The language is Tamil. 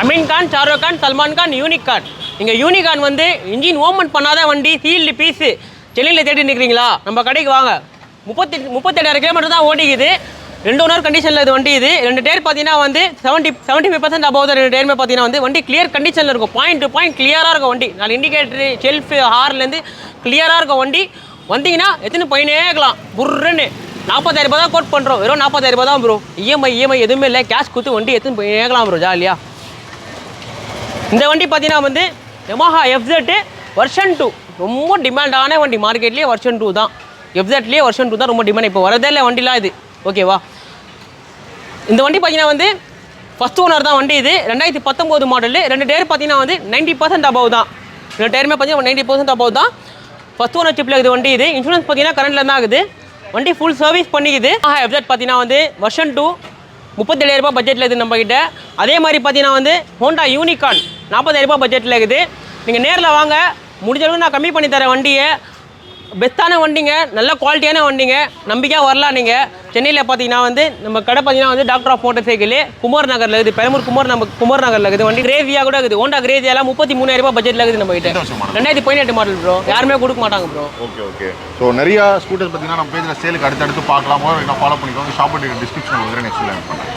அமீன் கான், ஷாருக் கான், சல்மான் கான், யூனிகான். நீங்கள் யூனிகான் வந்து இன்ஜின் ஓமன் பண்ணாத வண்டி, சீல்டு பீஸு. சென்னையில் தேடி நிற்கிறீங்களா, நம்ம கடைக்கு வாங்க. 38,000 கிலோமீட்டர் தான் ஓடிக்குது. 2 ஓனர் கண்டிஷனில் இது வண்டி. இது 2 டயர் பார்த்தீங்கன்னா வந்து 75% அபவ் தான். 2 டயருமே பார்த்தீங்கன்னா வந்து வண்டி கிளியர் கண்டிஷனில் இருக்கும். பாயிண்ட் டு பாயிண்ட் கிளியராக இருக்கும் வண்டி. 4 இண்டிகேட்டரு, ஷெல்ஃபு, ஹார்லேருந்து கிளியராக இருக்கும் வண்டி. வந்தீங்கன்னா எத்தனை போயினே இருக்கலாம் புர்ருன்னு. 40,000 ரூபா தான் கோட் பண்ணுறோம். வெறும் 40,000 ரூபா தான் ப்ரோ. இஎம்ஐ எதுவுமே இல்லை. கேஷ் கொடுத்து வண்டி எத்தனை போயினே இருக்கலாம் ப்ரோ ஜாலியாக. இந்த வண்டி பார்த்தீங்கன்னா வந்து Yamaha FZ வெர்ஷன் 2 ரொம்ப டிமாண்டான வண்டி. மார்க்கெட்லேயே வெர்ஷன் 2 தான். FZலேயே வெர்ஷன் 2 தான் ரொம்ப டிமாண்ட். இப்போ வரதே இல்லை வண்டிலாம் இது. ஓகேவா. இந்த வண்டி பார்த்தீங்கன்னா வந்து ஃபஸ்ட் ஓனர் தான் வண்டி. இது 2019 மாடலு. 2 டயர் பார்த்தீங்கன்னா வந்து 90% அபவ் தான். 2 டயருமே பார்த்தீங்கன்னா 90% அபவ் தான். ஃபஸ்ட் ஓனர்ஷிப்பில் இருக்குது வண்டி. இது இன்சூரன்ஸ் பார்த்தீங்கன்னா கரண்டில் தான் ஆகுது. வண்டி ஃபுல் சர்வீஸ் பண்ணிக்குது. FZ பார்த்தீங்கன்னா வந்து வெர்ஷன் 2 37,000 ரூபா பட்ஜெட்டில் இருக்குது நம்மக்கிட்ட. அதே மாதிரி பார்த்தீங்கன்னா வந்து ஹோண்டா யூனிகான் 40,000 ரூபா பட்ஜெட்டில் இருக்குது. நீங்கள் நேரில் வாங்க, முடிஞ்ச அளவுக்கு நான் கம்மி பண்ணி தரேன் வண்டியை. பெஸ்ட்டான வண்டிங்க, நல்ல குவாலிட்டியான வண்டிங்க, நம்பிக்கையாக வரலாம். நீங்கள் சென்னையில் பார்த்தீங்கன்னா வந்து நம்ம கடை பார்த்தீங்கன்னா வந்து doctor of motorcycle Kumar நகரில் இருக்குது. பெரம்பூர் குமார் நகரில் இருக்குது. வண்டி கிரேசியாக கூட இருக்குது. ஹோண்டா கிரேசியெல்லாம் 33,000 ரூபா பட்ஜெட்டில் இருக்குது நம்ம கிட்ட. 2018 மாடல் ப்ரோ. யாருமே கொடுக்க மாட்டாங்க ப்ரோ. ஓகே. ஸோ நிறைய ஸ்கூட்டர்ஸ் பார்த்தீங்கன்னா நம்ம பேஜில் சேலுக்கு அடுத்தடுத்து பார்க்கலாம். ஃபாலோ பண்ணிக்கோங்க. Shop description next